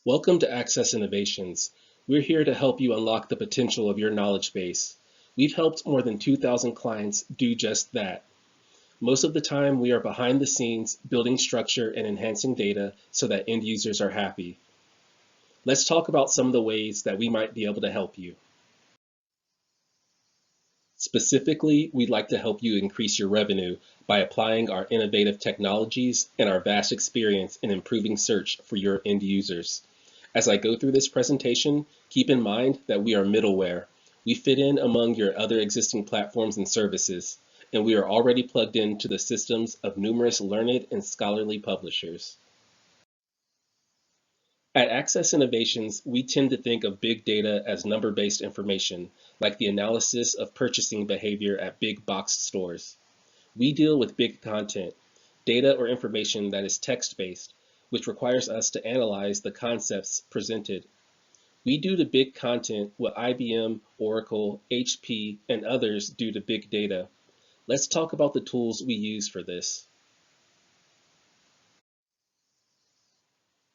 Welcome to Access Innovations. We're here to help you unlock the potential of your knowledge base. We've helped more than 2,000 clients do just that. Most of the time, we are behind the scenes building structure and enhancing data so that end users are happy. Let's talk about some of the ways that we might be able to help you. Specifically, we'd like to help you increase your revenue by applying our innovative technologies and our vast experience in improving search for your end users. As I go through this presentation, keep in mind that we are middleware. We fit in among your other existing platforms and services, and we are already plugged into the systems of numerous learned and scholarly publishers. At Access Innovations, we tend to think of big data as number-based information, like the analysis of purchasing behavior at big box stores. We deal with big content, data or information that is text-based, which requires us to analyze the concepts presented. We do to big content what IBM, Oracle, HP, and others do to big data. Let's talk about the tools we use for this.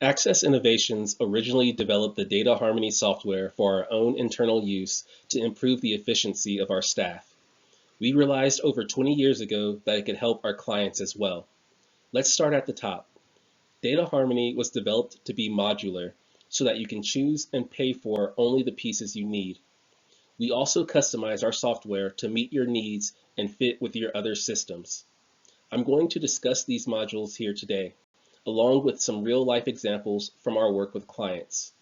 Access Innovations originally developed the data harmony software for our own internal use to improve the efficiency of our staff. We realized over 20 years ago that it could help our clients as well. Let's start at the top. Data harmony was developed to be modular so that you can choose and pay for only the pieces you need. We also customize our software to meet your needs and fit with your other systems. I'm going to discuss these modules here today, along with some real-life examples from our work with clients.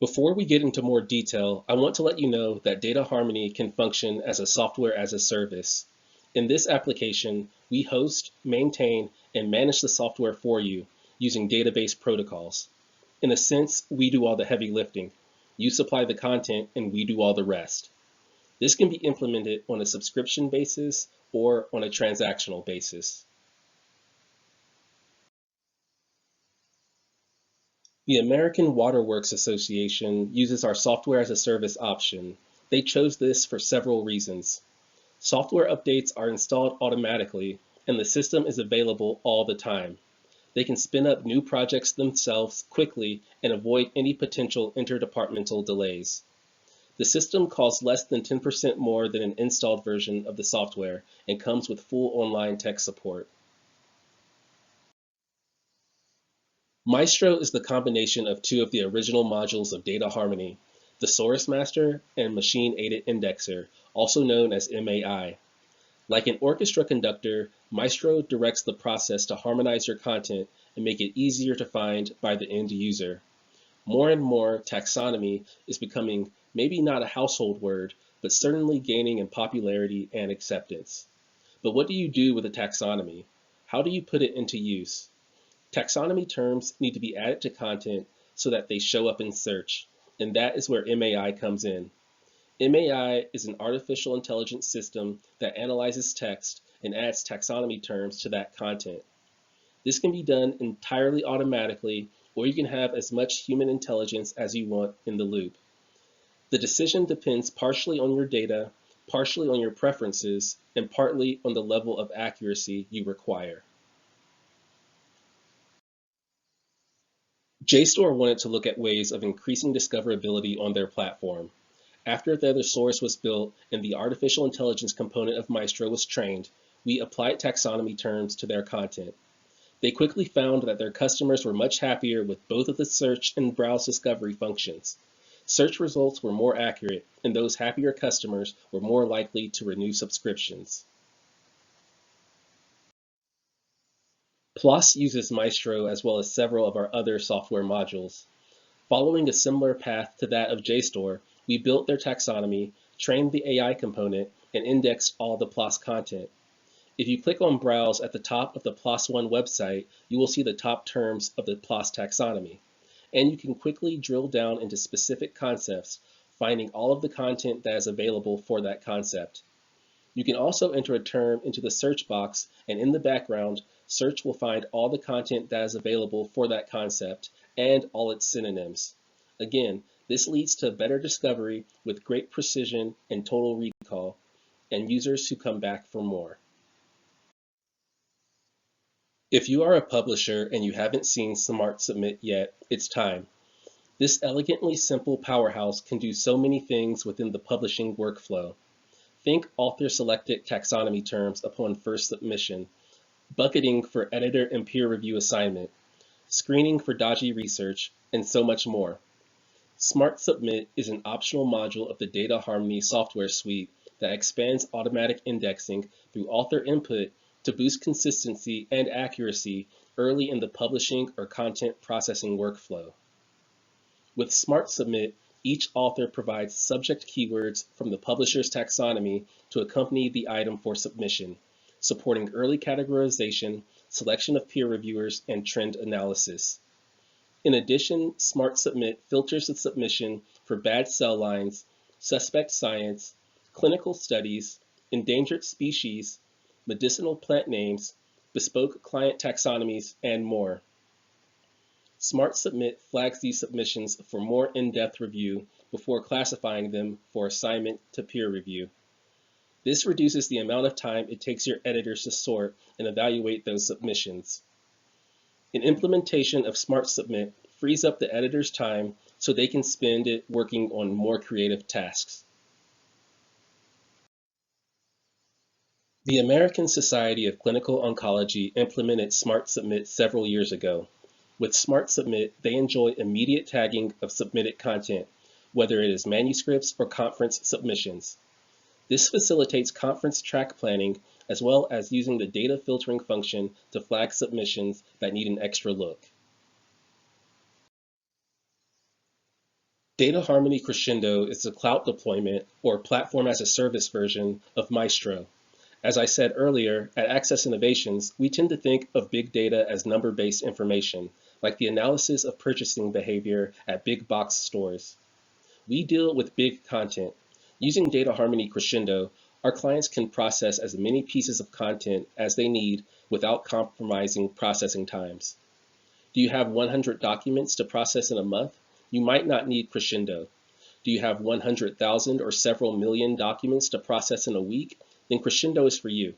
Before we get into more detail, I want to let you know that Data Harmony can function as a software as a service. In this application, we host, maintain, and manage the software for you using database protocols. In a sense, we do all the heavy lifting. You supply the content and we do all the rest. This can be implemented on a subscription basis or on a transactional basis. The American Waterworks Association uses our software as a service option. They chose this for several reasons. Software updates are installed automatically, and the system is available all the time. They can spin up new projects themselves quickly and avoid any potential interdepartmental delays. The system costs less than 10% more than an installed version of the software and comes with full online tech support. Maestro is the combination of two of the original modules of Data Harmony, the Source Master and Machine Aided Indexer, also known as MAI. Like an orchestra conductor, Maestro directs the process to harmonize your content and make it easier to find by the end user. More and more, taxonomy is becoming maybe not a household word, but certainly gaining in popularity and acceptance. But what do you do with a taxonomy? How do you put it into use? Taxonomy terms need to be added to content so that they show up in search, and that is where MAI comes in. MAI is an artificial intelligence system that analyzes text and adds taxonomy terms to that content. This can be done entirely automatically, or you can have as much human intelligence as you want in the loop. The decision depends partially on your data, partially on your preferences, and partly on the level of accuracy you require. JSTOR wanted to look at ways of increasing discoverability on their platform. After their source was built and the artificial intelligence component of Maestro was trained, we applied taxonomy terms to their content. They quickly found that their customers were much happier with both of the search and browse discovery functions. Search results were more accurate, and those happier customers were more likely to renew subscriptions. PLOS uses Maestro as well as several of our other software modules. Following a similar path to that of JSTOR, we built their taxonomy, trained the AI component, and indexed all the PLOS content. If you click on Browse at the top of the PLOS One website, you will see the top terms of the PLOS taxonomy. And you can quickly drill down into specific concepts, finding all of the content that is available for that concept. You can also enter a term into the search box, and in the background, search will find all the content that is available for that concept and all its synonyms. Again, this leads to better discovery with great precision and total recall, and users who come back for more. If you are a publisher and you haven't seen Smart Submit yet, it's time. This elegantly simple powerhouse can do so many things within the publishing workflow. Think author-selected taxonomy terms upon first submission, bucketing for editor and peer review assignment, screening for dodgy research, and so much more. Smart Submit is an optional module of the Data Harmony software suite that expands automatic indexing through author input to boost consistency and accuracy early in the publishing or content processing workflow. With Smart Submit, each author provides subject keywords from the publisher's taxonomy to accompany the item for submission, supporting early categorization, selection of peer reviewers, and trend analysis. In addition, Smart Submit filters the submission for bad cell lines, suspect science, clinical studies, endangered species, medicinal plant names, bespoke client taxonomies, and more. Smart Submit flags these submissions for more in-depth review before classifying them for assignment to peer review. This reduces the amount of time it takes your editors to sort and evaluate those submissions. An implementation of Smart Submit frees up the editor's time so they can spend it working on more creative tasks. The American Society of Clinical Oncology implemented Smart Submit several years ago. With Smart Submit, they enjoy immediate tagging of submitted content, whether it is manuscripts or conference submissions. This facilitates conference track planning as well as using the data filtering function to flag submissions that need an extra look. Data Harmony Crescendo is the cloud deployment or platform as a service version of Maestro. As I said earlier, at Access Innovations, we tend to think of big data as number-based information, like the analysis of purchasing behavior at big box stores. We deal with big content. Using Data Harmony Crescendo, our clients can process as many pieces of content as they need without compromising processing times. Do you have 100 documents to process in a month? You might not need Crescendo. Do you have 100,000 or several million documents to process in a week? Then Crescendo is for you.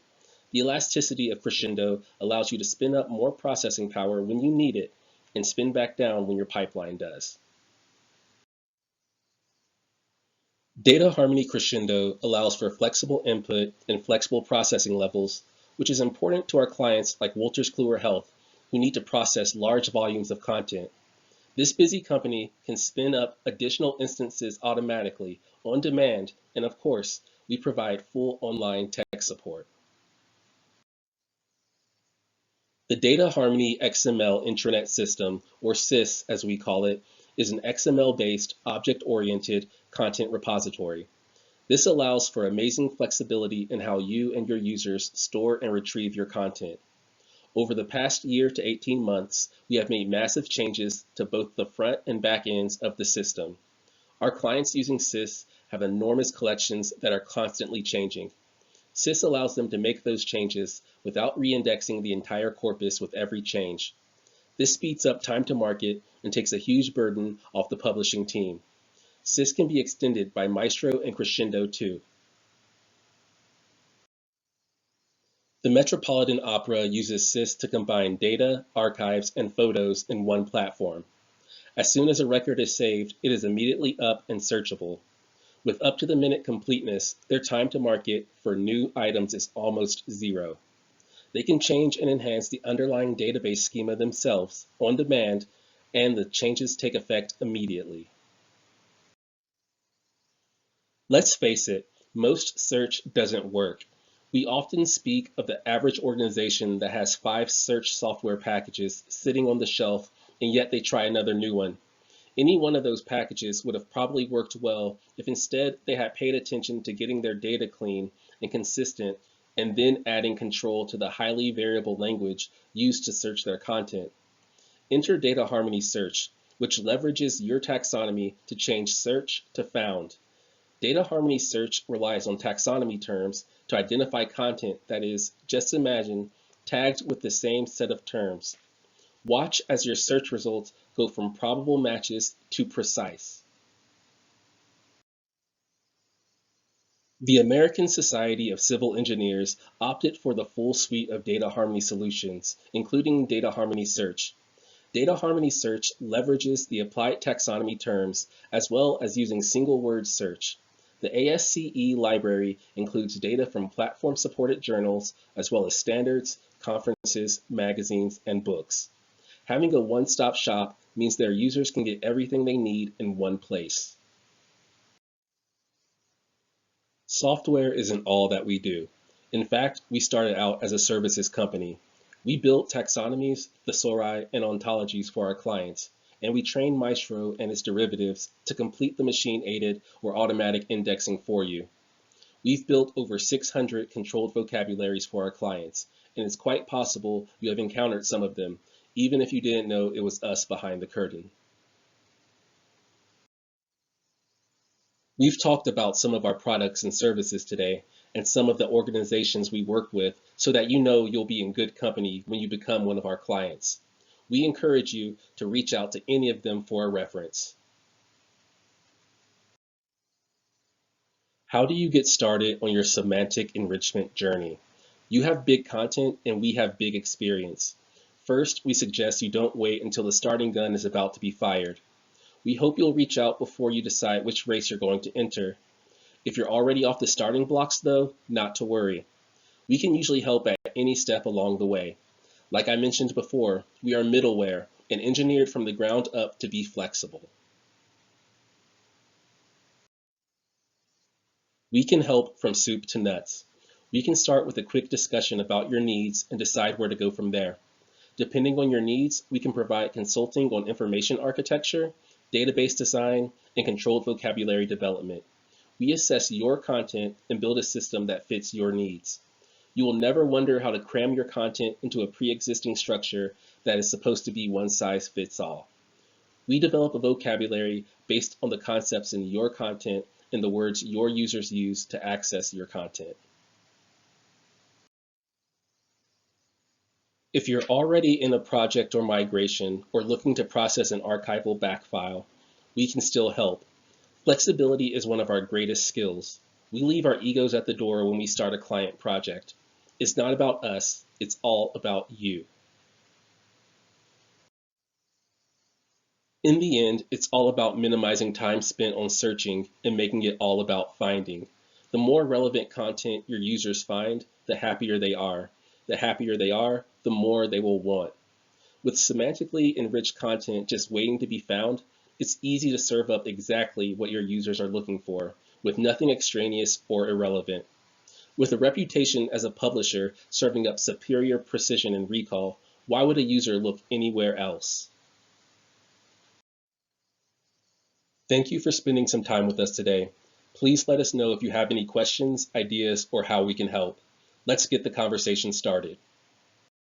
The elasticity of Crescendo allows you to spin up more processing power when you need it and spin back down when your pipeline does. Data Harmony Crescendo allows for flexible input and flexible processing levels, which is important to our clients like Wolters Kluwer Health, who need to process large volumes of content. This busy company can spin up additional instances automatically, on demand, and of course, we provide full online tech support. The Data Harmony XML Intranet System, or SIS as we call it, is an XML-based, object-oriented content repository. This allows for amazing flexibility in how you and your users store and retrieve your content. Over the past year to 18 months, we have made massive changes to both the front and back ends of the system. Our clients using SIS have enormous collections that are constantly changing. SIS allows them to make those changes without re-indexing the entire corpus with every change. This speeds up time to market and takes a huge burden off the publishing team. SIS can be extended by Maestro and Crescendo too. The Metropolitan Opera uses SIS to combine data, archives, and photos in one platform. As soon as a record is saved, it is immediately up and searchable. With up-to-the-minute completeness, their time to market for new items is almost zero. They can change and enhance the underlying database schema themselves on demand, and the changes take effect immediately. Let's face it, most search doesn't work. We often speak of the average organization that has 5 search software packages sitting on the shelf, and yet they try another new one. Any one of those packages would have probably worked well if instead they had paid attention to getting their data clean and consistent, and then adding control to the highly variable language used to search their content. Enter Data Harmony Search, which leverages your taxonomy to change search to found. Data Harmony Search relies on taxonomy terms to identify content that is, just imagine, tagged with the same set of terms. Watch as your search results go from probable matches to precise. The American Society of Civil Engineers opted for the full suite of data harmony solutions, including data harmony search. Data harmony search leverages the applied taxonomy terms as well as using single word search. The ASCE library includes data from platform-supported journals as well as standards, conferences, magazines, and books. Having a one-stop shop means their users can get everything they need in one place. Software isn't all that we do. In fact, we started out as a services company. We built taxonomies, thesauri, and ontologies for our clients, and we train Maestro and its derivatives to complete the machine-aided or automatic indexing for you. We've built over 600 controlled vocabularies for our clients, and it's quite possible you have encountered some of them, even if you didn't know it was us behind the curtain. We've talked about some of our products and services today, and some of the organizations we work with so that you know you'll be in good company when you become one of our clients. We encourage you to reach out to any of them for a reference. How do you get started on your semantic enrichment journey? You have big content and we have big experience. First, we suggest you don't wait until the starting gun is about to be fired. We hope you'll reach out before you decide which race you're going to enter. If you're already off the starting blocks though, not to worry. We can usually help at any step along the way. Like I mentioned before, we are middleware and engineered from the ground up to be flexible. We can help from soup to nuts. We can start with a quick discussion about your needs and decide where to go from there. Depending on your needs, we can provide consulting on information architecture, database design, and controlled vocabulary development. We assess your content and build a system that fits your needs. You will never wonder how to cram your content into a pre-existing structure that is supposed to be one size fits all. We develop a vocabulary based on the concepts in your content and the words your users use to access your content. If you're already in a project or migration or looking to process an archival back file, we can still help. Flexibility is one of our greatest skills. We leave our egos at the door when we start a client project. It's not about us, it's all about you. In the end, it's all about minimizing time spent on searching and making it all about finding. The more relevant content your users find, the happier they are. The happier they are, the more they will want. With semantically enriched content just waiting to be found, it's easy to serve up exactly what your users are looking for, with nothing extraneous or irrelevant. With a reputation as a publisher serving up superior precision and recall, why would a user look anywhere else? Thank you for spending some time with us today. Please let us know if you have any questions, ideas, or how we can help. Let's get the conversation started.